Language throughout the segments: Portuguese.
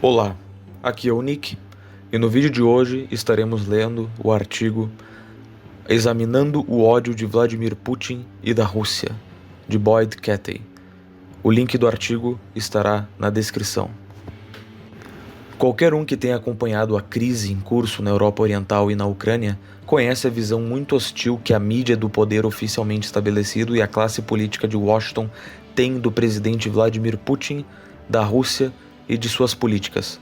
Olá, aqui é o Nick e no vídeo de hoje estaremos lendo o artigo Examinando o ódio de Vladimir Putin e da Rússia, de Boyd Cattey. O link do artigo estará na descrição. Qualquer um que tenha acompanhado a crise em curso na Europa Oriental e na Ucrânia conhece a visão muito hostil que a mídia do poder oficialmente estabelecido e a classe política de Washington tem do presidente Vladimir Putin, da Rússia e de suas políticas.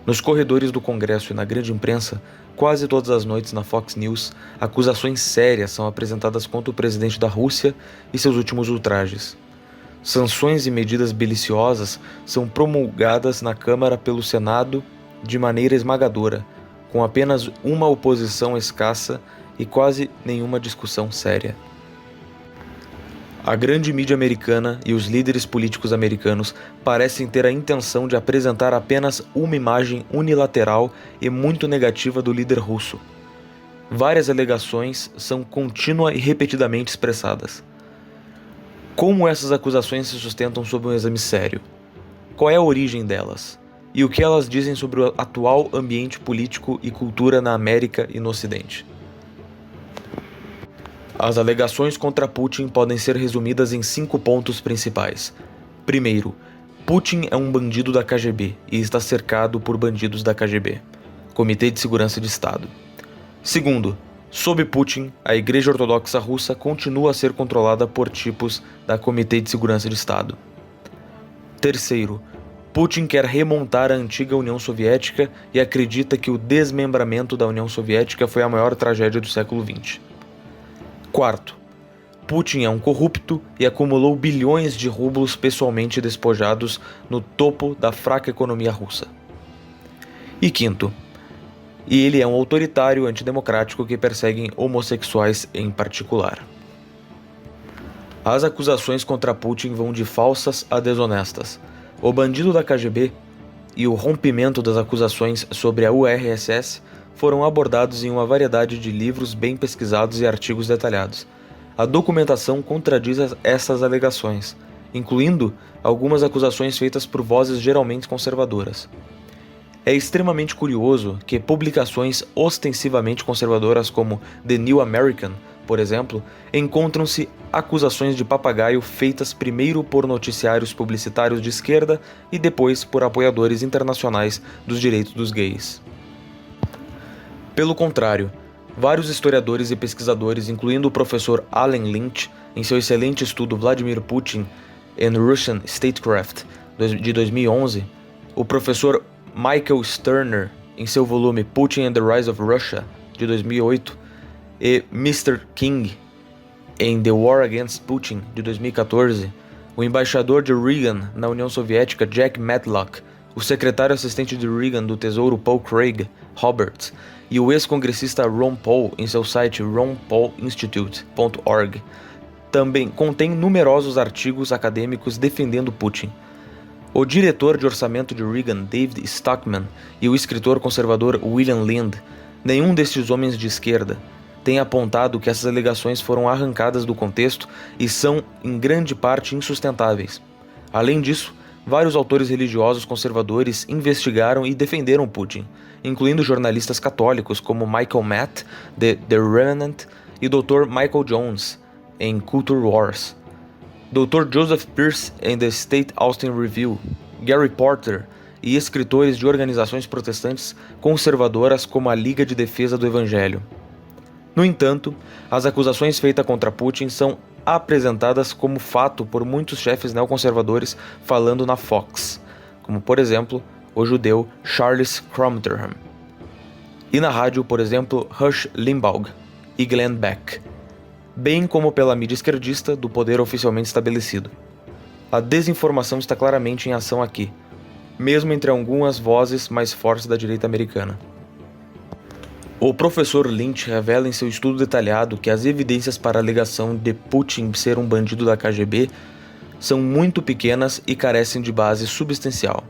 Nos corredores do Congresso e na grande imprensa, quase todas as noites na Fox News, acusações sérias são apresentadas contra o presidente da Rússia e seus últimos ultrajes. Sanções e medidas beliciosas são promulgadas na Câmara pelo Senado de maneira esmagadora, com apenas uma oposição escassa e quase nenhuma discussão séria. A grande mídia americana e os líderes políticos americanos parecem ter a intenção de apresentar apenas uma imagem unilateral e muito negativa do líder russo. Várias alegações são contínua e repetidamente expressadas. Como essas acusações se sustentam sob um exame sério? Qual é a origem delas? E o que elas dizem sobre o atual ambiente político e cultura na América e no Ocidente? As alegações contra Putin podem ser resumidas em 5 pontos principais. Primeiro, Putin é um bandido da KGB e está cercado por bandidos da KGB, Comitê de Segurança de Estado. Segundo, sob Putin, a Igreja Ortodoxa Russa continua a ser controlada por tipos da Comitê de Segurança de Estado. Terceiro, Putin quer remontar a antiga União Soviética e acredita que o desmembramento da União Soviética foi a maior tragédia do século XX. Quarto, Putin é um corrupto e acumulou bilhões de rublos pessoalmente despojados no topo da fraca economia russa. E quinto, ele é um autoritário antidemocrático que persegue homossexuais em particular. As acusações contra Putin vão de falsas a desonestas. O bandido da KGB e o rompimento das acusações sobre a URSS foram abordados em uma variedade de livros bem pesquisados e artigos detalhados. A documentação contradiz essas alegações, incluindo algumas acusações feitas por vozes geralmente conservadoras. É extremamente curioso que publicações ostensivamente conservadoras como The New American, por exemplo, encontram-se acusações de papagaio feitas primeiro por noticiários publicitários de esquerda e depois por apoiadores internacionais dos direitos dos gays. Pelo contrário, vários historiadores e pesquisadores, incluindo o professor Allen Lynch, em seu excelente estudo Vladimir Putin and Russian Statecraft, de 2011, o professor Michael Sterner, em seu volume Putin and the Rise of Russia, de 2008, e Mr. King, em The War Against Putin, de 2014, o embaixador de Reagan na União Soviética Jack Matlock, o secretário assistente de Reagan do Tesouro Paul Craig Roberts e o ex-congressista Ron Paul em seu site ronpaulinstitute.org também contém numerosos artigos acadêmicos defendendo Putin. O diretor de orçamento de Reagan, David Stockman, e o escritor conservador William Lind, nenhum destes homens de esquerda, tem apontado que essas alegações foram arrancadas do contexto e são, em grande parte, insustentáveis. Além disso, vários autores religiosos conservadores investigaram e defenderam Putin, incluindo jornalistas católicos como Michael Matt, de The Remnant, e Dr. Michael Jones, em Culture Wars, Dr. Joseph Pearce, em The State Austin Review, Gary Porter e escritores de organizações protestantes conservadoras como a Liga de Defesa do Evangelho. No entanto, as acusações feitas contra Putin são apresentadas como fato por muitos chefes neoconservadores falando na Fox, como por exemplo o judeu Charles Cromterham, e na rádio, por exemplo, Rush Limbaugh e Glenn Beck, bem como pela mídia esquerdista do poder oficialmente estabelecido. A desinformação está claramente em ação aqui, mesmo entre algumas vozes mais fortes da direita americana. O professor Lynch revela em seu estudo detalhado que as evidências para a alegação de Putin ser um bandido da KGB são muito pequenas e carecem de base substancial.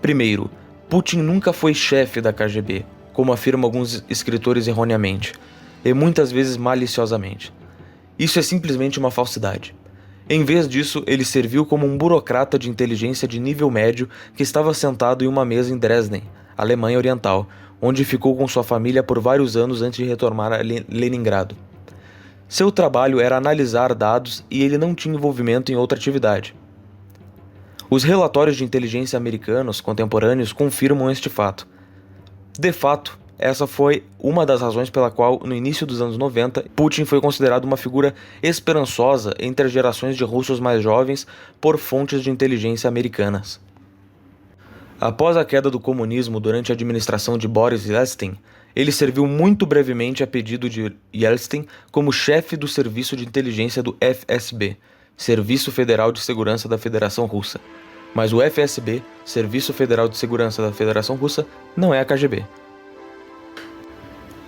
Primeiro, Putin nunca foi chefe da KGB, como afirmam alguns escritores erroneamente, e muitas vezes maliciosamente. Isso é simplesmente uma falsidade. Em vez disso, ele serviu como um burocrata de inteligência de nível médio que estava sentado em uma mesa em Dresden, Alemanha Oriental, onde ficou com sua família por vários anos antes de retornar a Leningrado. Seu trabalho era analisar dados e ele não tinha envolvimento em outra atividade. Os relatórios de inteligência americanos contemporâneos confirmam este fato. De fato, essa foi uma das razões pela qual, no início dos anos 90, Putin foi considerado uma figura esperançosa entre as gerações de russos mais jovens por fontes de inteligência americanas. Após a queda do comunismo durante a administração de Boris Yeltsin, ele serviu muito brevemente a pedido de Yeltsin como chefe do serviço de inteligência do FSB, Serviço Federal de Segurança da Federação Russa. Mas o FSB, Serviço Federal de Segurança da Federação Russa, não é a KGB.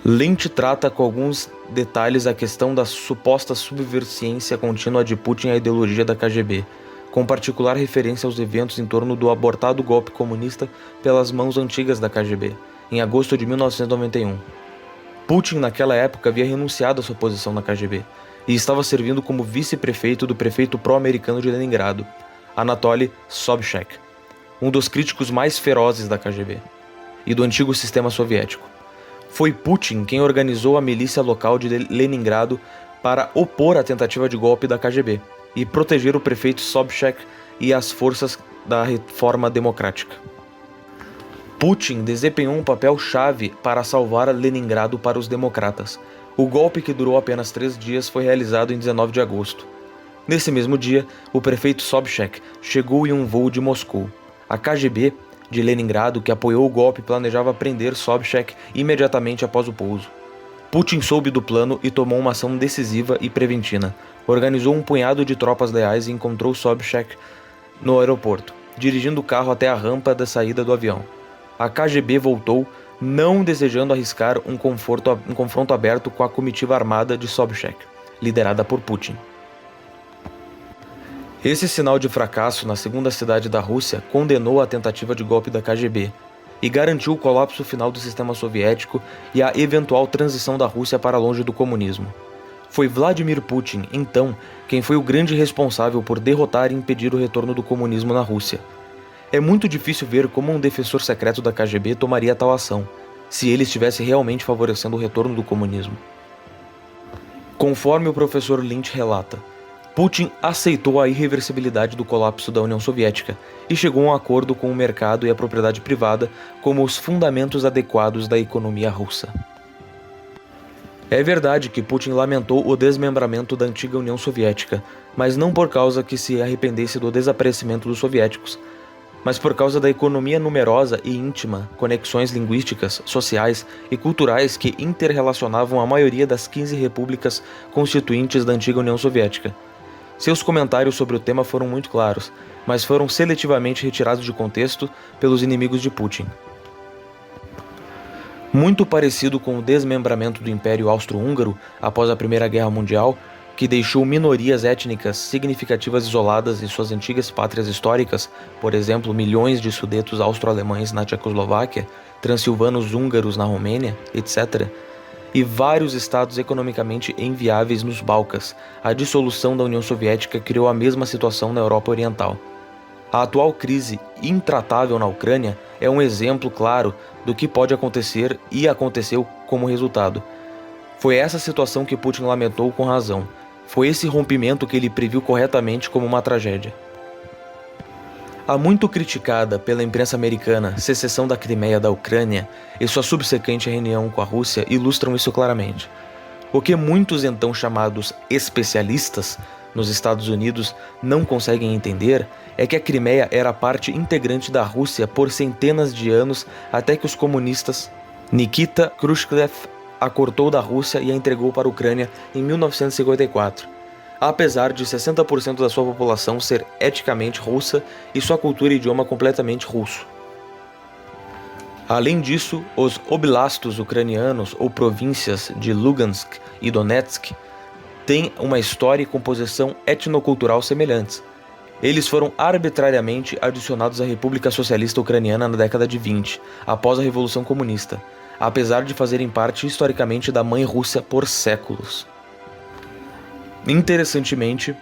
Lynch trata com alguns detalhes a questão da suposta subversiência contínua de Putin à ideologia da KGB, com particular referência aos eventos em torno do abortado golpe comunista pelas mãos antigas da KGB, em agosto de 1991. Putin, naquela época, havia renunciado à sua posição na KGB e estava servindo como vice-prefeito do prefeito pró-americano de Leningrado, Anatoly Sobchak, um dos críticos mais ferozes da KGB e do antigo sistema soviético. Foi Putin quem organizou a milícia local de Leningrado para opor a tentativa de golpe da KGB e proteger o prefeito Sobchak e as forças da reforma democrática. Putin desempenhou um papel-chave para salvar Leningrado para os democratas. O golpe, que durou apenas 3 dias, foi realizado em 19 de agosto. Nesse mesmo dia, o prefeito Sobchak chegou em um voo de Moscou. A KGB de Leningrado, que apoiou o golpe, planejava prender Sobchak imediatamente após o pouso. Putin soube do plano e tomou uma ação decisiva e preventiva. Organizou um punhado de tropas leais e encontrou Sobchak no aeroporto, dirigindo o carro até a rampa da saída do avião. A KGB voltou, não desejando arriscar um confronto aberto com a comitiva armada de Sobchak, liderada por Putin. Esse sinal de fracasso na segunda cidade da Rússia condenou a tentativa de golpe da KGB e garantiu o colapso final do sistema soviético e a eventual transição da Rússia para longe do comunismo. Foi Vladimir Putin, então, quem foi o grande responsável por derrotar e impedir o retorno do comunismo na Rússia. É muito difícil ver como um defensor secreto da KGB tomaria tal ação, se ele estivesse realmente favorecendo o retorno do comunismo. Conforme o professor Lynch relata, Putin aceitou a irreversibilidade do colapso da União Soviética e chegou a um acordo com o mercado e a propriedade privada como os fundamentos adequados da economia russa. É verdade que Putin lamentou o desmembramento da antiga União Soviética, mas não por causa que se arrependesse do desaparecimento dos soviéticos, mas por causa da economia numerosa e íntima, conexões linguísticas, sociais e culturais que interrelacionavam a maioria das 15 repúblicas constituintes da antiga União Soviética. Seus comentários sobre o tema foram muito claros, mas foram seletivamente retirados de contexto pelos inimigos de Putin. Muito parecido com o desmembramento do Império Austro-Húngaro após a Primeira Guerra Mundial, que deixou minorias étnicas significativas isoladas em suas antigas pátrias históricas, por exemplo, milhões de sudetos austro-alemães na Tchecoslováquia, transilvanos húngaros na Romênia, etc., e vários estados economicamente inviáveis nos Balcãs. A dissolução da União Soviética criou a mesma situação na Europa Oriental. A atual crise intratável na Ucrânia é um exemplo claro do que pode acontecer e aconteceu como resultado. Foi essa situação que Putin lamentou com razão. Foi esse rompimento que ele previu corretamente como uma tragédia. A muito criticada pela imprensa americana secessão da Crimeia da Ucrânia e sua subsequente reunião com a Rússia ilustram isso claramente. O que muitos então chamados especialistas nos Estados Unidos não conseguem entender é que a Crimeia era parte integrante da Rússia por centenas de anos até que os comunistas Nikita Khrushchev a cortou da Rússia e a entregou para a Ucrânia em 1954. Apesar de 60% da sua população ser etnicamente russa e sua cultura e idioma completamente russo. Além disso, os oblastos ucranianos ou províncias de Lugansk e Donetsk têm uma história e composição etnocultural semelhantes. Eles foram arbitrariamente adicionados à República Socialista Ucraniana na década de 20, após a Revolução Comunista, apesar de fazerem parte historicamente da mãe Rússia por séculos. Interessantemente,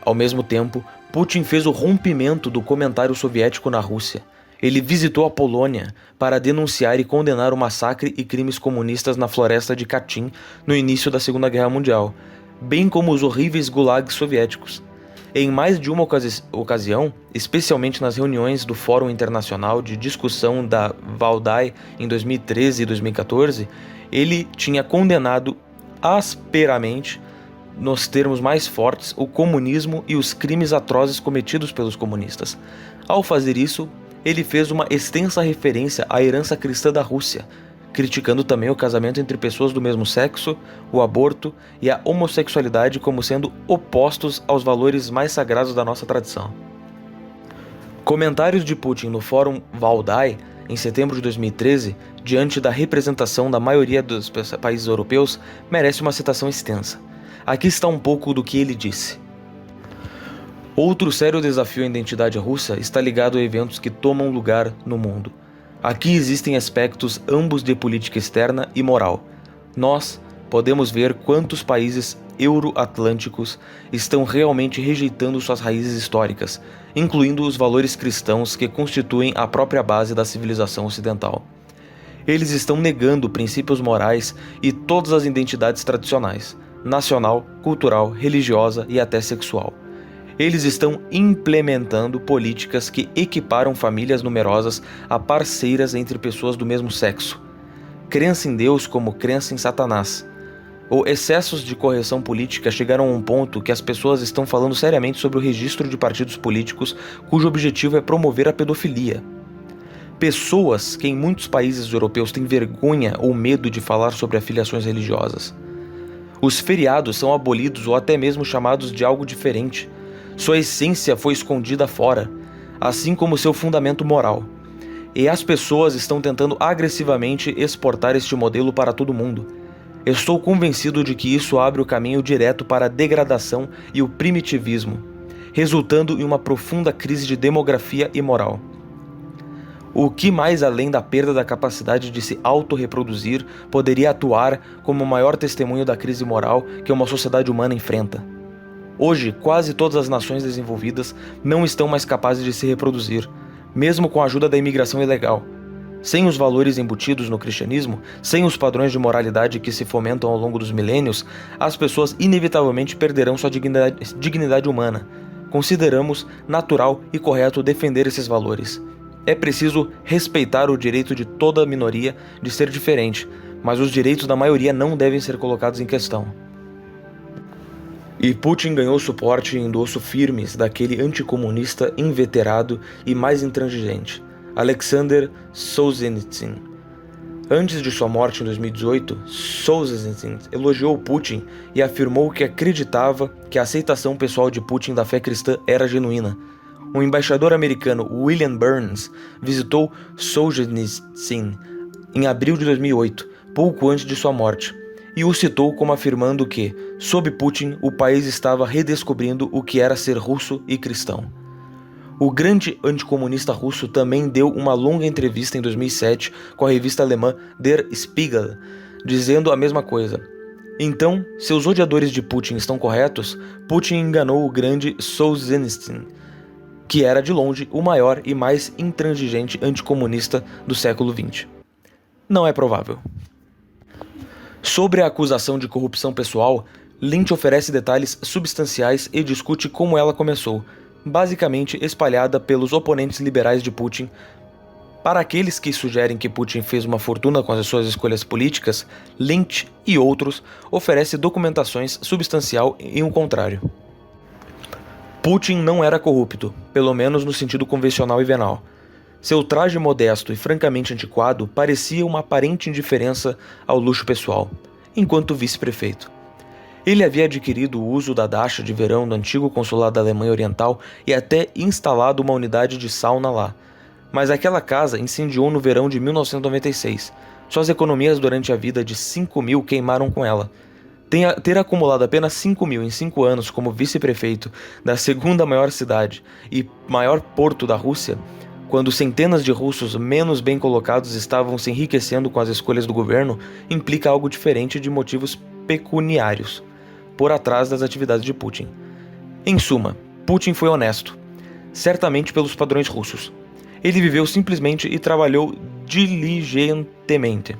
Ao mesmo tempo, Putin fez o rompimento do comentário soviético na Rússia. Ele visitou a Polônia para denunciar e condenar o massacre e crimes comunistas na floresta de Katyn no início da Segunda Guerra Mundial, bem como os horríveis gulags soviéticos. Em mais de uma ocasião, especialmente nas reuniões do Fórum Internacional de Discussão da Valdai em 2013 e 2014, ele tinha condenado asperamente, nos termos mais fortes, o comunismo e os crimes atrozes cometidos pelos comunistas. Ao fazer isso, ele fez uma extensa referência à herança cristã da Rússia, criticando também o casamento entre pessoas do mesmo sexo, o aborto e a homossexualidade como sendo opostos aos valores mais sagrados da nossa tradição. Comentários de Putin no Fórum Valdai, em setembro de 2013, diante da representação da maioria dos países europeus, merece uma citação extensa. Aqui está um pouco do que ele disse. Outro sério desafio à identidade russa está ligado a eventos que tomam lugar no mundo. Aqui existem aspectos ambos de política externa e moral. Nós podemos ver quantos países euro-atlânticos estão realmente rejeitando suas raízes históricas, incluindo os valores cristãos que constituem a própria base da civilização ocidental. Eles estão negando princípios morais e todas as identidades tradicionais, nacional, cultural, religiosa e até sexual. Eles estão implementando políticas que equiparam famílias numerosas a parceiras entre pessoas do mesmo sexo. Crença em Deus como crença em Satanás. Os excessos de correção política chegaram a um ponto que as pessoas estão falando seriamente sobre o registro de partidos políticos cujo objetivo é promover a pedofilia. Pessoas que em muitos países europeus têm vergonha ou medo de falar sobre afiliações religiosas. Os feriados são abolidos ou até mesmo chamados de algo diferente. Sua essência foi escondida fora, assim como seu fundamento moral. E as pessoas estão tentando agressivamente exportar este modelo para todo mundo. Estou convencido de que isso abre o caminho direto para a degradação e o primitivismo, resultando em uma profunda crise de demografia e moral. O que mais além da perda da capacidade de se autorreproduzir poderia atuar como o maior testemunho da crise moral que uma sociedade humana enfrenta? Hoje, quase todas as nações desenvolvidas não estão mais capazes de se reproduzir, mesmo com a ajuda da imigração ilegal. Sem os valores embutidos no cristianismo, sem os padrões de moralidade que se fomentam ao longo dos milênios, as pessoas inevitavelmente perderão sua dignidade humana. Consideramos natural e correto defender esses valores. É preciso respeitar o direito de toda minoria de ser diferente, mas os direitos da maioria não devem ser colocados em questão. E Putin ganhou suporte e endosso firmes daquele anticomunista inveterado e mais intransigente, Alexander Solzhenitsyn. Antes de sua morte em 2018, Solzhenitsyn elogiou Putin e afirmou que acreditava que a aceitação pessoal de Putin da fé cristã era genuína. O embaixador americano William Burns visitou Solzhenitsyn em abril de 2008, pouco antes de sua morte, e o citou como afirmando que, sob Putin, o país estava redescobrindo o que era ser russo e cristão. O grande anticomunista russo também deu uma longa entrevista em 2007 com a revista alemã Der Spiegel, dizendo a mesma coisa. Então, se os odiadores de Putin estão corretos, Putin enganou o grande Solzhenitsyn, que era de longe o maior e mais intransigente anticomunista do século XX. Não é provável. Sobre a acusação de corrupção pessoal, Lynch oferece detalhes substanciais e discute como ela começou, basicamente espalhada pelos oponentes liberais de Putin. Para aqueles que sugerem que Putin fez uma fortuna com as suas escolhas políticas, Lynch e outros oferecem documentações substancial em o contrário. Putin não era corrupto, pelo menos no sentido convencional e venal. Seu traje modesto e francamente antiquado parecia uma aparente indiferença ao luxo pessoal, enquanto vice-prefeito. Ele havia adquirido o uso da dacha de verão do antigo consulado da Alemanha Oriental e até instalado uma unidade de sauna lá. Mas aquela casa incendiou no verão de 1996. Suas economias durante a vida de 5.000 queimaram com ela. Ter acumulado apenas 5.000 em 5 anos como vice-prefeito da segunda maior cidade e maior porto da Rússia, quando centenas de russos menos bem colocados estavam se enriquecendo com as escolhas do governo, implica algo diferente de motivos pecuniários por atrás das atividades de Putin. Em suma, Putin foi honesto, certamente pelos padrões russos. Ele viveu simplesmente e trabalhou diligentemente.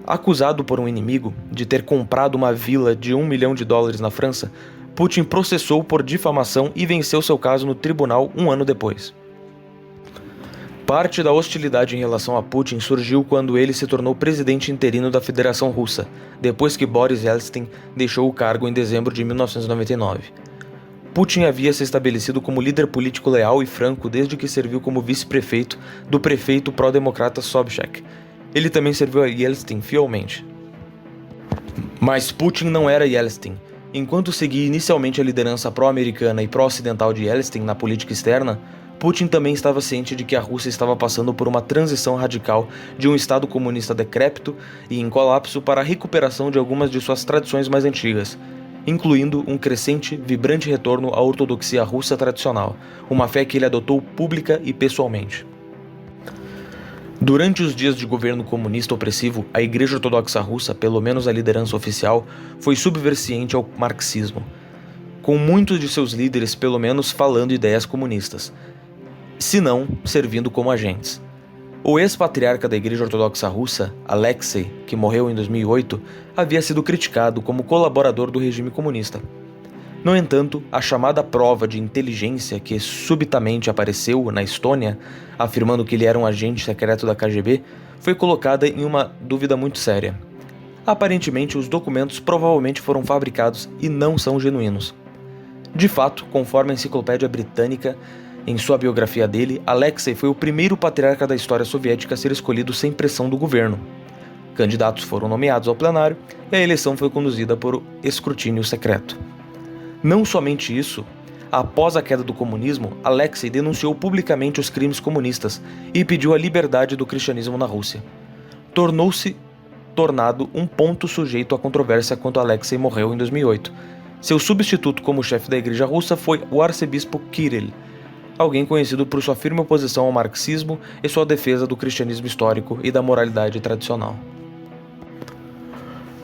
Acusado por um inimigo de ter comprado uma vila de $1 milhão na França, Putin processou por difamação e venceu seu caso no tribunal um ano depois. Parte da hostilidade em relação a Putin surgiu quando ele se tornou presidente interino da Federação Russa, depois que Boris Yeltsin deixou o cargo em dezembro de 1999. Putin havia se estabelecido como líder político leal e franco desde que serviu como vice-prefeito do prefeito pró-democrata Sobchak. Ele também serviu a Yeltsin fielmente. Mas Putin não era Yeltsin. Enquanto seguia inicialmente a liderança pró-americana e pró-ocidental de Yeltsin na política externa, Putin também estava ciente de que a Rússia estava passando por uma transição radical de um Estado comunista decrépito e em colapso para a recuperação de algumas de suas tradições mais antigas, incluindo um crescente, vibrante retorno à ortodoxia russa tradicional, uma fé que ele adotou pública e pessoalmente. Durante os dias de governo comunista opressivo, a Igreja Ortodoxa Russa, pelo menos a liderança oficial, foi subversiente ao marxismo, com muitos de seus líderes pelo menos falando ideias comunistas, se não servindo como agentes. O ex-patriarca da Igreja Ortodoxa Russa, Alexei, que morreu em 2008, havia sido criticado como colaborador do regime comunista. No entanto, a chamada prova de inteligência que subitamente apareceu na Estônia, afirmando que ele era um agente secreto da KGB, foi colocada em uma dúvida muito séria. Aparentemente, os documentos provavelmente foram fabricados e não são genuínos. De fato, conforme a Enciclopédia Britânica, em sua biografia dele, Alexei foi o primeiro patriarca da história soviética a ser escolhido sem pressão do governo. Candidatos foram nomeados ao plenário e a eleição foi conduzida por escrutínio secreto. Não somente isso, após a queda do comunismo, Alexei denunciou publicamente os crimes comunistas e pediu a liberdade do cristianismo na Rússia. Tornado um ponto sujeito à controvérsia quando Alexei morreu em 2008. Seu substituto como chefe da Igreja Russa foi o arcebispo Kirill, alguém conhecido por sua firme oposição ao marxismo e sua defesa do cristianismo histórico e da moralidade tradicional.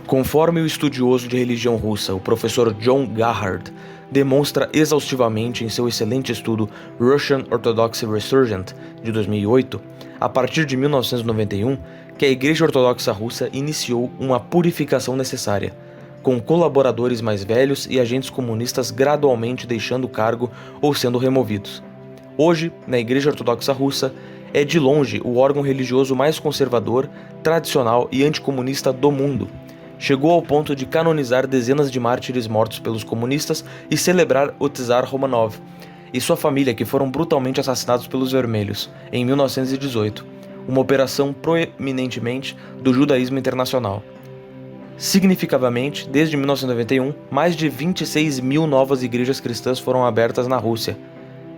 Conforme o estudioso de religião russa, o professor John Gahard, demonstra exaustivamente em seu excelente estudo Russian Orthodox Resurgent, de 2008, a partir de 1991, que a Igreja Ortodoxa Russa iniciou uma purificação necessária, com colaboradores mais velhos e agentes comunistas gradualmente deixando o cargo ou sendo removidos. Hoje, na Igreja Ortodoxa Russa, é de longe o órgão religioso mais conservador, tradicional e anticomunista do mundo. Chegou ao ponto de canonizar dezenas de mártires mortos pelos comunistas e celebrar o Tsar Romanov e sua família, que foram brutalmente assassinados pelos vermelhos, em 1918, uma operação proeminentemente do judaísmo internacional. Significativamente, desde 1991, mais de 26 mil novas igrejas cristãs foram abertas na Rússia,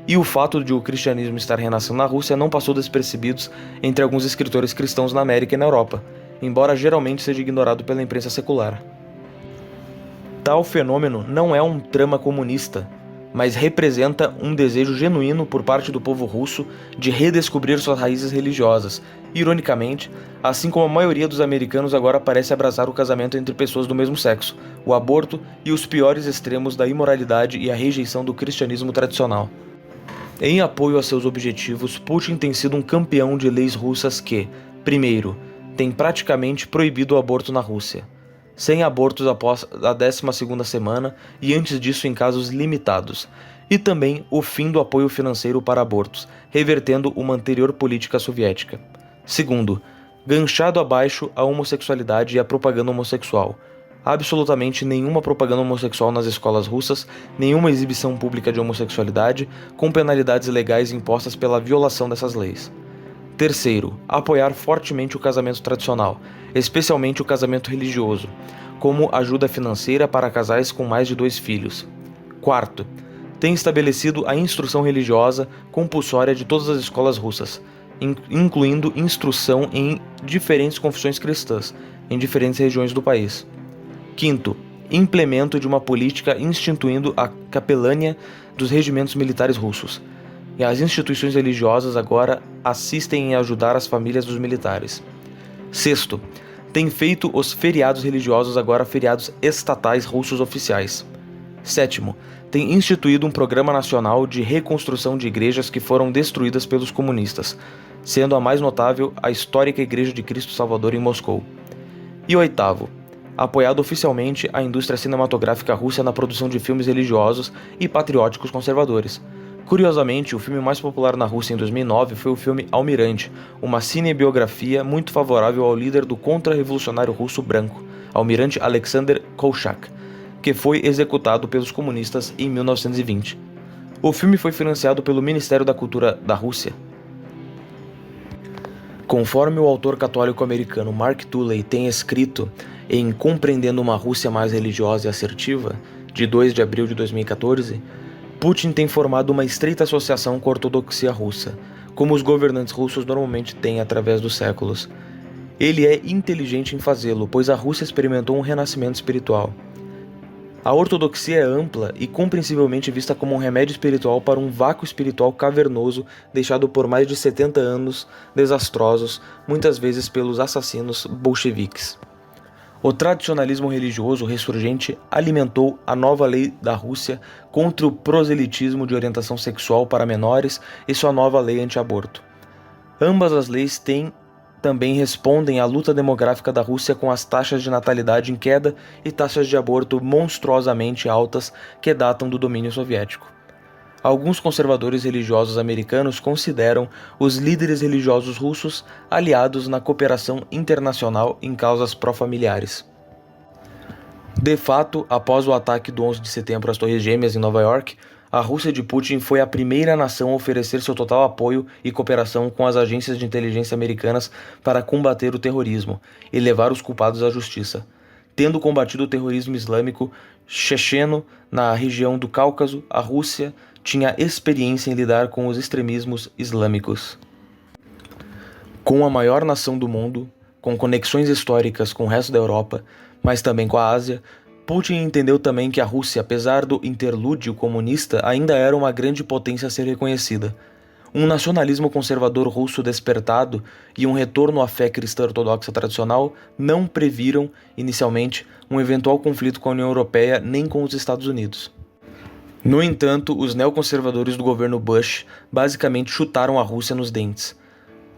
e o fato de o cristianismo estar renascendo na Rússia não passou despercebido entre alguns escritores cristãos na América e na Europa, embora geralmente seja ignorado pela imprensa secular. Tal fenômeno não é um trama comunista, mas representa um desejo genuíno por parte do povo russo de redescobrir suas raízes religiosas. Ironicamente, assim como a maioria dos americanos agora parece abraçar o casamento entre pessoas do mesmo sexo, o aborto e os piores extremos da imoralidade e a rejeição do cristianismo tradicional. Em apoio a seus objetivos, Putin tem sido um campeão de leis russas que, primeiro, tem praticamente proibido o aborto na Rússia, sem abortos após a 12ª semana e antes disso em casos limitados, e também o fim do apoio financeiro para abortos, revertendo uma anterior política soviética. Segundo, ganchado abaixo a homossexualidade e a propaganda homossexual. Absolutamente nenhuma propaganda homossexual nas escolas russas, nenhuma exibição pública de homossexualidade, com penalidades legais impostas pela violação dessas leis. Terceiro, apoiar fortemente o casamento tradicional, especialmente o casamento religioso, como ajuda financeira para casais com mais de 2 filhos. Quarto, tem estabelecido a instrução religiosa compulsória de todas as escolas russas, incluindo instrução em diferentes confissões cristãs, em diferentes regiões do país. Quinto, implemento de uma política instituindo a capelania dos regimentos militares russos. E as instituições religiosas agora assistem em ajudar as famílias dos militares. Sexto, tem feito os feriados religiosos agora feriados estatais russos oficiais. Sétimo, tem instituído um programa nacional de reconstrução de igrejas que foram destruídas pelos comunistas, sendo a mais notável a histórica Igreja de Cristo Salvador em Moscou. E oitavo, apoiado oficialmente a indústria cinematográfica russa na produção de filmes religiosos e patrióticos conservadores. Curiosamente, o filme mais popular na Rússia em 2009 foi o filme Almirante, uma cinebiografia muito favorável ao líder do contra-revolucionário russo branco, Almirante Alexander Kolchak, que foi executado pelos comunistas em 1920. O filme foi financiado pelo Ministério da Cultura da Rússia. Conforme o autor católico americano Mark Tuley tem escrito em Compreendendo uma Rússia mais religiosa e assertiva, de 2 de abril de 2014, Putin tem formado uma estreita associação com a ortodoxia russa, como os governantes russos normalmente têm através dos séculos. Ele é inteligente em fazê-lo, pois a Rússia experimentou um renascimento espiritual. A ortodoxia é ampla e compreensivelmente vista como um remédio espiritual para um vácuo espiritual cavernoso deixado por mais de 70 anos desastrosos, muitas vezes pelos assassinos bolcheviques. O tradicionalismo religioso ressurgente alimentou a nova lei da Rússia contra o proselitismo de orientação sexual para menores e sua nova lei anti-aborto. Ambas as leis também respondem à luta demográfica da Rússia com as taxas de natalidade em queda e taxas de aborto monstruosamente altas que datam do domínio soviético. Alguns conservadores religiosos americanos consideram os líderes religiosos russos aliados na cooperação internacional em causas pró-familiares. De fato, após o ataque do 11 de setembro às Torres Gêmeas em Nova York, a Rússia de Putin foi a primeira nação a oferecer seu total apoio e cooperação com as agências de inteligência americanas para combater o terrorismo e levar os culpados à justiça. Tendo combatido o terrorismo islâmico checheno na região do Cáucaso, a Rússia tinha experiência em lidar com os extremismos islâmicos. Com a maior nação do mundo, com conexões históricas com o resto da Europa, mas também com a Ásia, Putin entendeu também que a Rússia, apesar do interlúdio comunista, ainda era uma grande potência a ser reconhecida. Um nacionalismo conservador russo despertado e um retorno à fé cristã ortodoxa tradicional não previram, inicialmente, um eventual conflito com a União Europeia nem com os Estados Unidos. No entanto, os neoconservadores do governo Bush basicamente chutaram a Rússia nos dentes.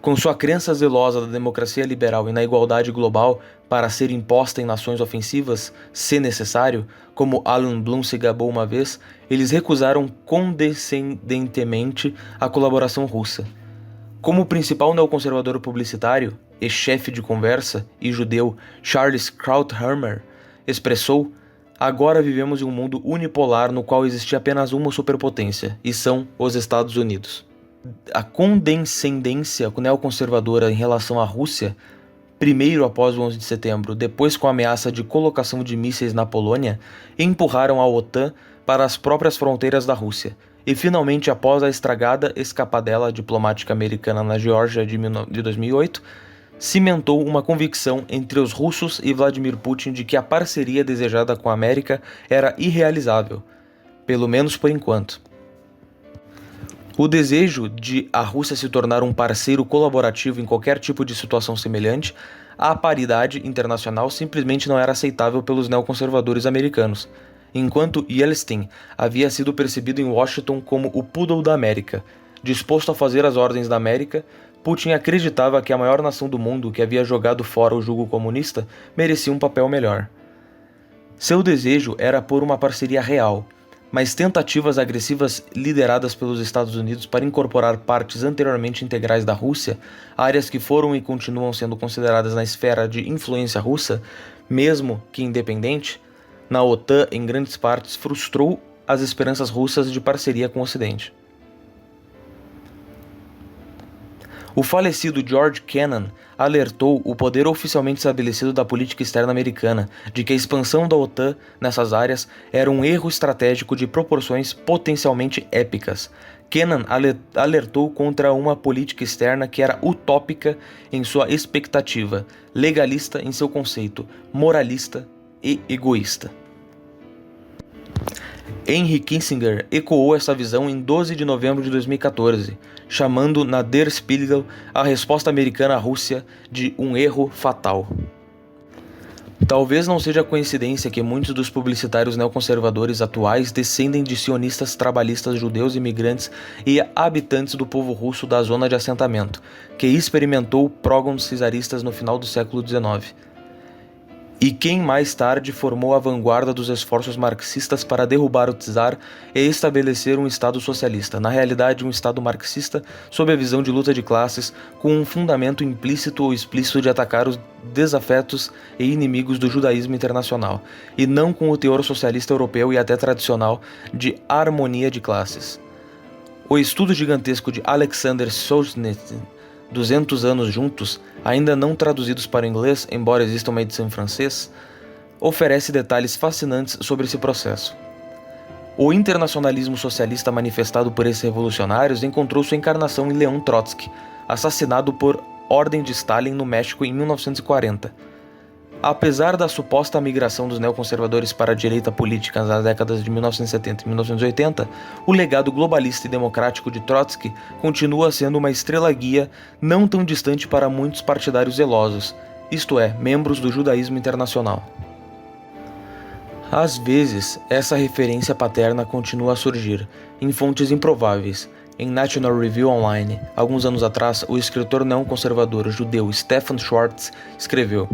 Com sua crença zelosa da democracia liberal e na igualdade global para ser imposta em nações ofensivas, se necessário, como Alan Bloom se gabou uma vez, eles recusaram condescendentemente a colaboração russa. Como principal neoconservador publicitário e chefe de conversa e judeu Charles Krauthammer expressou: agora vivemos em um mundo unipolar no qual existe apenas uma superpotência, e são os Estados Unidos. A condescendência neoconservadora em relação à Rússia, primeiro após o 11 de setembro, depois com a ameaça de colocação de mísseis na Polônia, empurraram a OTAN para as próprias fronteiras da Rússia, e finalmente após a estragada escapadela diplomática americana na Geórgia de 2008, cimentou uma convicção entre os russos e Vladimir Putin de que a parceria desejada com a América era irrealizável, pelo menos por enquanto. O desejo de a Rússia se tornar um parceiro colaborativo em qualquer tipo de situação semelhante à paridade internacional simplesmente não era aceitável pelos neoconservadores americanos, enquanto Yeltsin havia sido percebido em Washington como o poodle da América. Disposto a fazer as ordens da América, Putin acreditava que a maior nação do mundo que havia jogado fora o jugo comunista merecia um papel melhor. Seu desejo era por uma parceria real, mas tentativas agressivas lideradas pelos Estados Unidos para incorporar partes anteriormente integrais da Rússia, áreas que foram e continuam sendo consideradas na esfera de influência russa, mesmo que independente, na OTAN em grandes partes frustrou as esperanças russas de parceria com o Ocidente. O falecido George Kennan alertou o poder oficialmente estabelecido da política externa americana de que a expansão da OTAN nessas áreas era um erro estratégico de proporções potencialmente épicas. Kennan alertou contra uma política externa que era utópica em sua expectativa, legalista em seu conceito, moralista e egoísta. Henry Kissinger ecoou essa visão em 12 de novembro de 2014, chamando na Der Spiegel a resposta americana à Rússia de um erro fatal. Talvez não seja coincidência que muitos dos publicitários neoconservadores atuais descendem de sionistas trabalhistas judeus imigrantes e habitantes do povo russo da zona de assentamento, que experimentou prógromos czaristas no final do século XIX. E quem mais tarde formou a vanguarda dos esforços marxistas para derrubar o czar e estabelecer um Estado socialista, na realidade um Estado marxista sob a visão de luta de classes, com um fundamento implícito ou explícito de atacar os desafetos e inimigos do judaísmo internacional, e não com o teor socialista europeu e até tradicional de harmonia de classes. O estudo gigantesco de Alexander Solzhenitsyn, 200 anos juntos, ainda não traduzidos para o inglês, embora exista uma edição em francês, oferece detalhes fascinantes sobre esse processo. O internacionalismo socialista manifestado por esses revolucionários encontrou sua encarnação em Leon Trotsky, assassinado por ordem de Stalin no México em 1940. Apesar da suposta migração dos neoconservadores para a direita política nas décadas de 1970 e 1980, o legado globalista e democrático de Trotsky continua sendo uma estrela guia não tão distante para muitos partidários zelosos, isto é, membros do judaísmo internacional. Às vezes, essa referência paterna continua a surgir, em fontes improváveis. Em National Review Online, alguns anos atrás, o escritor não-conservador judeu Stefan Schwartz escreveu: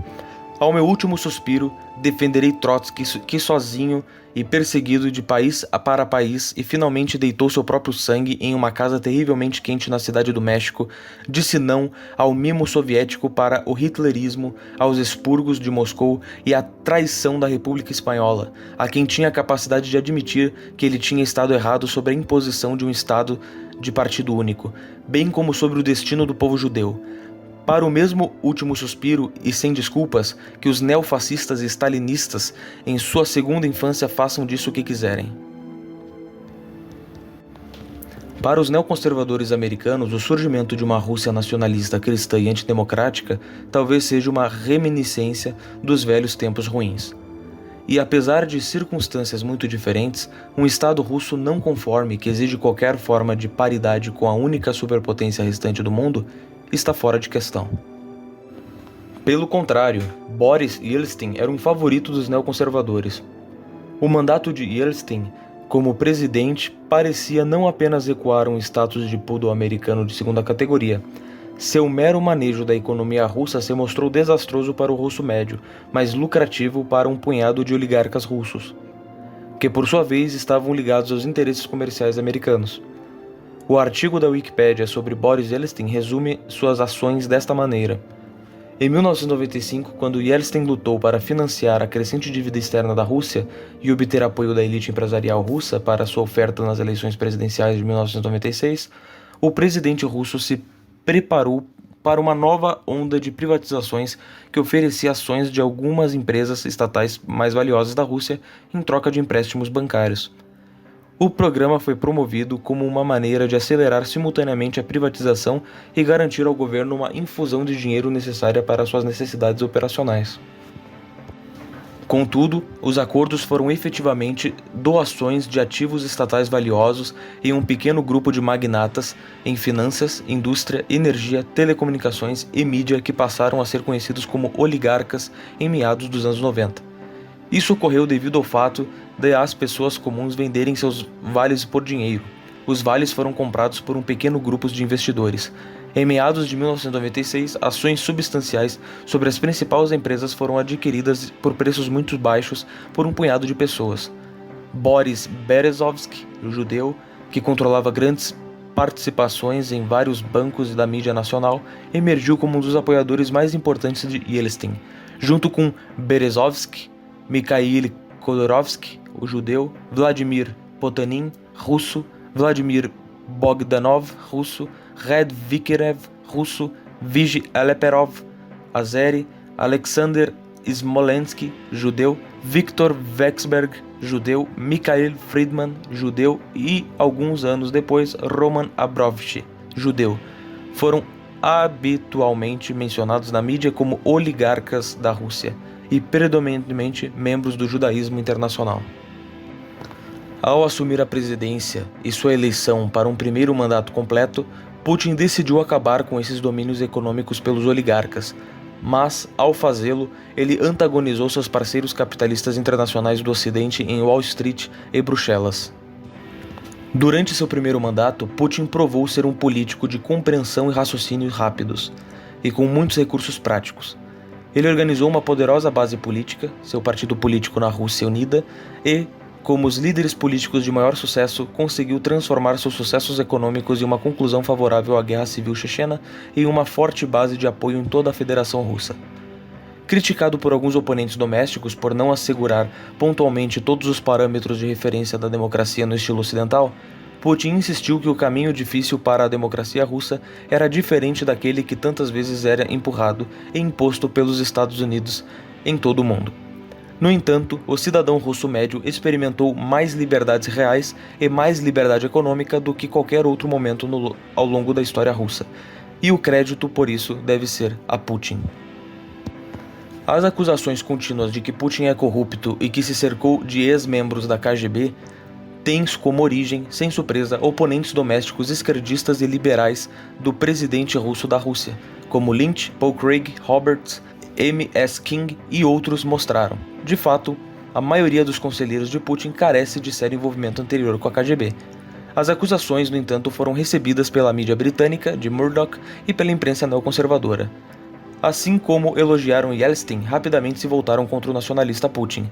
"Ao meu último suspiro, defenderei Trotsky, que sozinho e perseguido de país para país e finalmente deitou seu próprio sangue em uma casa terrivelmente quente na cidade do México, disse não ao mimo soviético para o hitlerismo, aos expurgos de Moscou e à traição da República Espanhola, a quem tinha a capacidade de admitir que ele tinha estado errado sobre a imposição de um Estado de partido único, bem como sobre o destino do povo judeu. Para o mesmo último suspiro e sem desculpas, que os neofascistas e stalinistas em sua segunda infância façam disso o que quiserem." Para os neoconservadores americanos, o surgimento de uma Rússia nacionalista cristã e antidemocrática talvez seja uma reminiscência dos velhos tempos ruins. E apesar de circunstâncias muito diferentes, um Estado russo não conforme que exige qualquer forma de paridade com a única superpotência restante do mundo está fora de questão. Pelo contrário, Boris Yeltsin era um favorito dos neoconservadores. O mandato de Yeltsin como presidente parecia não apenas recuar um status de poodle americano de segunda categoria. Seu mero manejo da economia russa se mostrou desastroso para o russo médio, mas lucrativo para um punhado de oligarcas russos, que por sua vez estavam ligados aos interesses comerciais americanos. O artigo da Wikipédia sobre Boris Yeltsin resume suas ações desta maneira. Em 1995, quando Yeltsin lutou para financiar a crescente dívida externa da Rússia e obter apoio da elite empresarial russa para sua oferta nas eleições presidenciais de 1996, o presidente russo se preparou para uma nova onda de privatizações que oferecia ações de algumas empresas estatais mais valiosas da Rússia em troca de empréstimos bancários. O programa foi promovido como uma maneira de acelerar simultaneamente a privatização e garantir ao governo uma infusão de dinheiro necessária para suas necessidades operacionais. Contudo, os acordos foram efetivamente doações de ativos estatais valiosos em um pequeno grupo de magnatas em finanças, indústria, energia, telecomunicações e mídia que passaram a ser conhecidos como oligarcas em meados dos anos 90. Isso ocorreu devido ao fato de as pessoas comuns venderem seus vales por dinheiro. Os vales foram comprados por um pequeno grupo de investidores. Em meados de 1996, ações substanciais sobre as principais empresas foram adquiridas por preços muito baixos por um punhado de pessoas. Boris Berezovsky, o judeu, que controlava grandes participações em vários bancos da mídia nacional, emergiu como um dos apoiadores mais importantes de Yeltsin, junto com Berezovsky, Mikhail Khodorkovsky, o judeu, Vladimir Potanin, russo, Vladimir Bogdanov, russo, Red Vikirev, russo, Vigi Aleperov, azeri, Alexander Smolensky, judeu, Viktor Vexberg, judeu, Mikhail Friedman, judeu e, alguns anos depois, Roman Abramovich, judeu, foram habitualmente mencionados na mídia como oligarcas da Rússia e predominantemente membros do judaísmo internacional. Ao assumir a presidência e sua eleição para um primeiro mandato completo, Putin decidiu acabar com esses domínios econômicos pelos oligarcas, mas, ao fazê-lo, ele antagonizou seus parceiros capitalistas internacionais do Ocidente em Wall Street e Bruxelas. Durante seu primeiro mandato, Putin provou ser um político de compreensão e raciocínio rápidos, e com muitos recursos práticos. Ele organizou uma poderosa base política, seu partido político na Rússia Unida, e, como os líderes políticos de maior sucesso, conseguiu transformar seus sucessos econômicos em uma conclusão favorável à guerra civil chechena e uma forte base de apoio em toda a Federação Russa. Criticado por alguns oponentes domésticos por não assegurar pontualmente todos os parâmetros de referência da democracia no estilo ocidental, Putin insistiu que o caminho difícil para a democracia russa era diferente daquele que tantas vezes era empurrado e imposto pelos Estados Unidos em todo o mundo. No entanto, o cidadão russo médio experimentou mais liberdades reais e mais liberdade econômica do que qualquer outro momento ao longo da história russa, e o crédito por isso deve ser a Putin. As acusações contínuas de que Putin é corrupto e que se cercou de ex-membros da KGB têm como origem, sem surpresa, oponentes domésticos esquerdistas e liberais do presidente russo da Rússia, como Lynch, Paul Craig, Roberts, M.S. King e outros mostraram. De fato, a maioria dos conselheiros de Putin carece de sério envolvimento anterior com a KGB. As acusações, no entanto, foram recebidas pela mídia britânica, de Murdoch, e pela imprensa neoconservadora. Assim como elogiaram Yeltsin, rapidamente se voltaram contra o nacionalista Putin,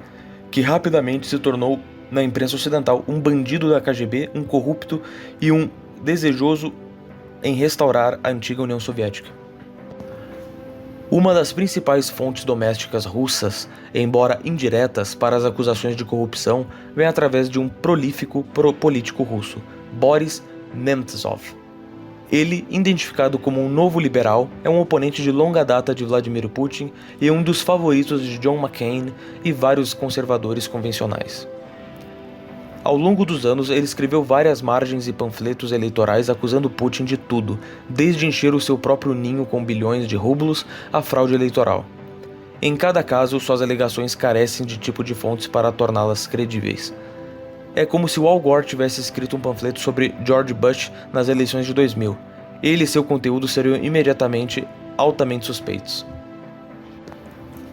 que rapidamente se tornou, na imprensa ocidental, um bandido da KGB, um corrupto e um desejoso em restaurar a antiga União Soviética. Uma das principais fontes domésticas russas, embora indiretas, para as acusações de corrupção, vem através de um prolífico político russo, Boris Nemtsov. Ele, identificado como um novo liberal, é um oponente de longa data de Vladimir Putin e um dos favoritos de John McCain e vários conservadores convencionais. Ao longo dos anos, ele escreveu várias margens e panfletos eleitorais acusando Putin de tudo, desde encher o seu próprio ninho com bilhões de rublos à fraude eleitoral. Em cada caso, suas alegações carecem de tipo de fontes para torná-las credíveis. É como se o Al Gore tivesse escrito um panfleto sobre George Bush nas eleições de 2000. Ele e seu conteúdo seriam imediatamente altamente suspeitos.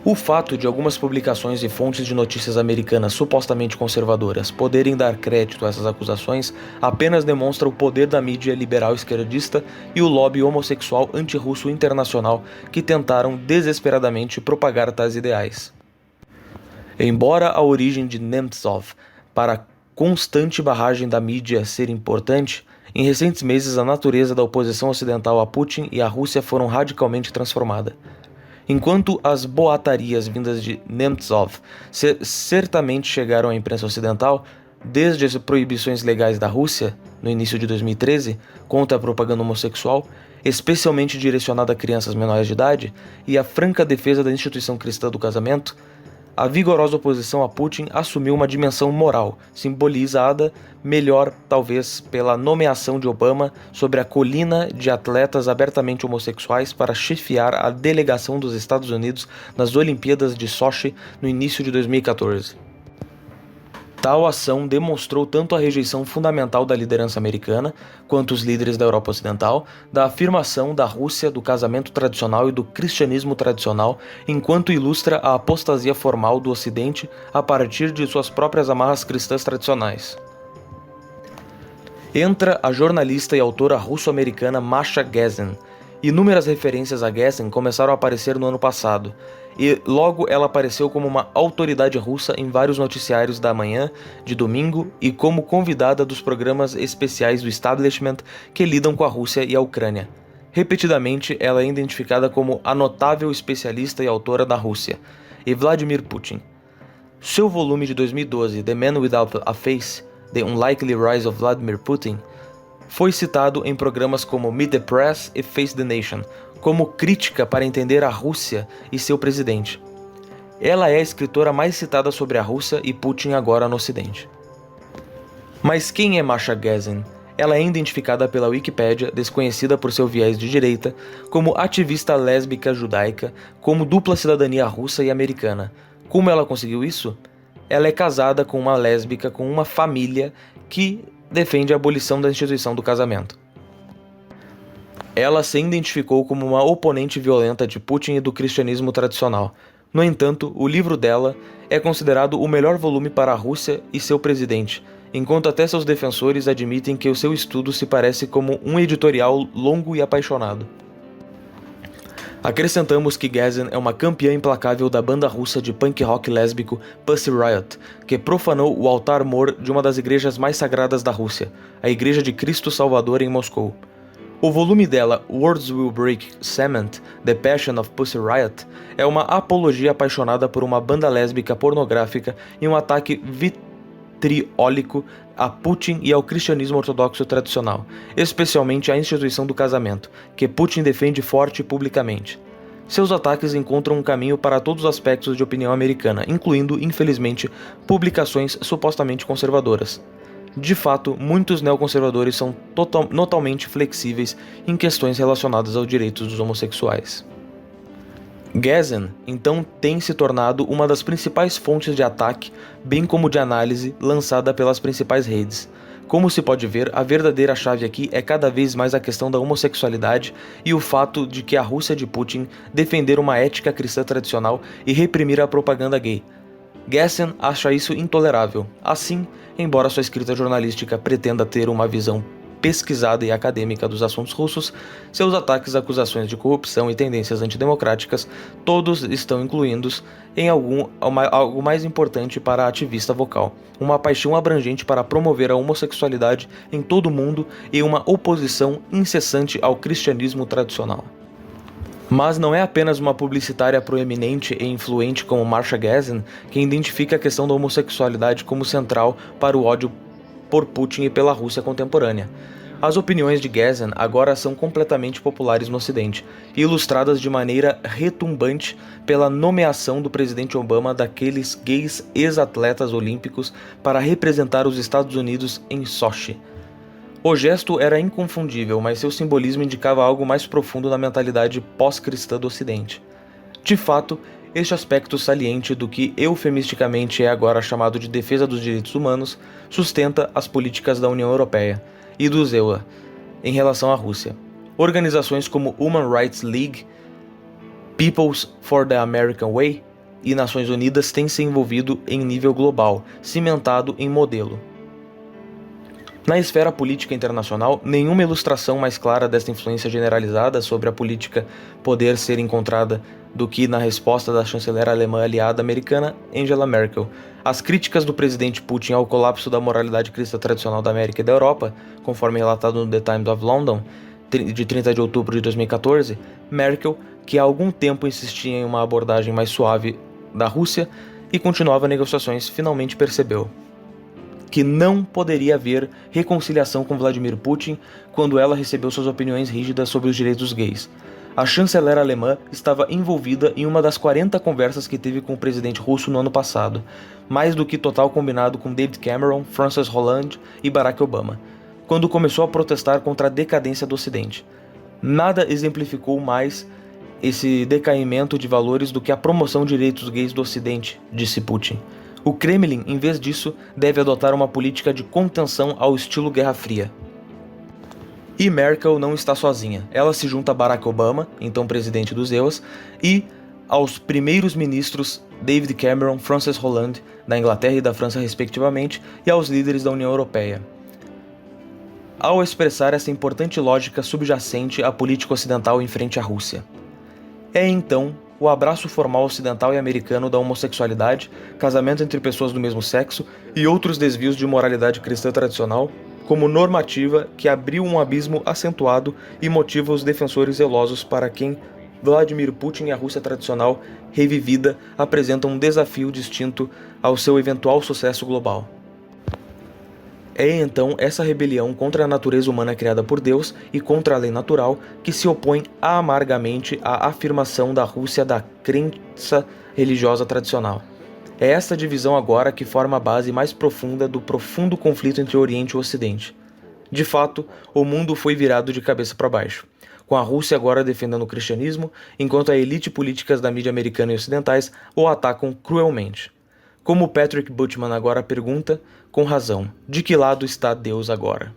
O fato de algumas publicações e fontes de notícias americanas supostamente conservadoras poderem dar crédito a essas acusações apenas demonstra o poder da mídia liberal esquerdista e o lobby homossexual antirrusso internacional que tentaram desesperadamente propagar tais ideais. Embora a origem de Nemtsov para a constante barragem da mídia ser importante, em recentes meses a natureza da oposição ocidental a Putin e à Rússia foram radicalmente transformada. Enquanto as boatarias vindas de Nemtsov certamente chegaram à imprensa ocidental, desde as proibições legais da Rússia, no início de 2013, contra a propaganda homossexual, especialmente direcionada a crianças menores de idade, e a franca defesa da instituição cristã do casamento, a vigorosa oposição a Putin assumiu uma dimensão moral, simbolizada melhor talvez pela nomeação de Obama sobre a colina de atletas abertamente homossexuais para chefiar a delegação dos Estados Unidos nas Olimpíadas de Sochi no início de 2014. Tal ação demonstrou tanto a rejeição fundamental da liderança americana, quanto os líderes da Europa Ocidental, da afirmação da Rússia do casamento tradicional e do cristianismo tradicional, enquanto ilustra a apostasia formal do Ocidente a partir de suas próprias amarras cristãs tradicionais. Entra a jornalista e autora russo-americana Masha Gessen. Inúmeras referências a Gessen começaram a aparecer no ano passado, e logo ela apareceu como uma autoridade russa em vários noticiários da manhã de domingo e como convidada dos programas especiais do establishment que lidam com a Rússia e a Ucrânia. Repetidamente, ela é identificada como a notável especialista e autora da Rússia, e Vladimir Putin. Seu volume de 2012, The Man Without a Face, The Unlikely Rise of Vladimir Putin, foi citado em programas como Meet the Press e Face the Nation, como crítica para entender a Rússia e seu presidente. Ela é a escritora mais citada sobre a Rússia e Putin agora no Ocidente. Mas quem é Masha Gessen? Ela é identificada pela Wikipédia, desconhecida por seu viés de direita, como ativista lésbica judaica, como dupla cidadania russa e americana. Como ela conseguiu isso? Ela é casada com uma lésbica com uma família que defende a abolição da instituição do casamento. Ela se identificou como uma oponente violenta de Putin e do cristianismo tradicional. No entanto, o livro dela é considerado o melhor volume para a Rússia e seu presidente, enquanto até seus defensores admitem que o seu estudo se parece como um editorial longo e apaixonado. Acrescentamos que Gazin é uma campeã implacável da banda russa de punk rock lésbico Pussy Riot, que profanou o altar-mor de uma das igrejas mais sagradas da Rússia, a Igreja de Cristo Salvador em Moscou. O volume dela, Words Will Break Cement, The Passion of Pussy Riot, é uma apologia apaixonada por uma banda lésbica pornográfica e um ataque vitriólico a Putin e ao cristianismo ortodoxo tradicional, especialmente à instituição do casamento, que Putin defende forte e publicamente. Seus ataques encontram um caminho para todos os aspectos de opinião americana, incluindo, infelizmente, publicações supostamente conservadoras. De fato, muitos neoconservadores são totalmente flexíveis em questões relacionadas aos direitos dos homossexuais. Gazin, então, tem se tornado uma das principais fontes de ataque, bem como de análise, lançada pelas principais redes. Como se pode ver, a verdadeira chave aqui é cada vez mais a questão da homossexualidade e o fato de que a Rússia de Putin defender uma ética cristã tradicional e reprimir a propaganda gay. Gazin acha isso intolerável. Assim, embora sua escrita jornalística pretenda ter uma visão pesquisada e acadêmica dos assuntos russos, seus ataques, acusações de corrupção e tendências antidemocráticas todos estão incluídos em algo mais importante para a ativista vocal, uma paixão abrangente para promover a homossexualidade em todo o mundo e uma oposição incessante ao cristianismo tradicional. Mas não é apenas uma publicitária proeminente e influente como Marsha Gazin que identifica a questão da homossexualidade como central para o ódio por Putin e pela Rússia contemporânea. As opiniões de Gazin agora são completamente populares no Ocidente, ilustradas de maneira retumbante pela nomeação do presidente Obama daqueles gays ex-atletas olímpicos para representar os Estados Unidos em Sochi. O gesto era inconfundível, mas seu simbolismo indicava algo mais profundo na mentalidade pós-cristã do Ocidente. De fato, este aspecto saliente do que eufemisticamente é agora chamado de defesa dos direitos humanos sustenta as políticas da União Europeia e do EUA em relação à Rússia. Organizações como Human Rights League, Peoples for the American Way e Nações Unidas têm se envolvido em nível global, cimentado em modelo. Na esfera política internacional, nenhuma ilustração mais clara desta influência generalizada sobre a política poder ser encontrada do que na resposta da chanceler alemã aliada americana Angela Merkel. As críticas do presidente Putin ao colapso da moralidade cristã tradicional da América e da Europa, conforme relatado no The Times of London, de 30 de outubro de 2014, Merkel, que há algum tempo insistia em uma abordagem mais suave da Rússia e continuava negociações, finalmente percebeu que não poderia haver reconciliação com Vladimir Putin quando ela recebeu suas opiniões rígidas sobre os direitos gays. A chanceler alemã estava envolvida em uma das 40 conversas que teve com o presidente russo no ano passado, mais do que total combinado com David Cameron, Francis Hollande e Barack Obama, quando começou a protestar contra a decadência do Ocidente. Nada exemplificou mais esse decaimento de valores do que a promoção de direitos gays do Ocidente, disse Putin. O Kremlin, em vez disso, deve adotar uma política de contenção ao estilo Guerra Fria. E Merkel não está sozinha. Ela se junta a Barack Obama, então presidente dos EUA, e aos primeiros ministros David Cameron, Francis Hollande, da Inglaterra e da França respectivamente, e aos líderes da União Europeia, ao expressar essa importante lógica subjacente à política ocidental em frente à Rússia. É então o abraço formal ocidental e americano da homossexualidade, casamento entre pessoas do mesmo sexo e outros desvios de moralidade cristã tradicional como normativa que abriu um abismo acentuado e motiva os defensores zelosos para quem Vladimir Putin e a Rússia tradicional revivida apresentam um desafio distinto ao seu eventual sucesso global. É então essa rebelião contra a natureza humana criada por Deus e contra a lei natural que se opõe amargamente à afirmação da Rússia da crença religiosa tradicional. É esta divisão agora que forma a base mais profunda do profundo conflito entre o Oriente e o Ocidente. De fato, o mundo foi virado de cabeça para baixo, com a Rússia agora defendendo o cristianismo, enquanto a elite políticas da mídia americana e ocidentais o atacam cruelmente. Como Patrick Buchman agora pergunta, com razão, de que lado está Deus agora?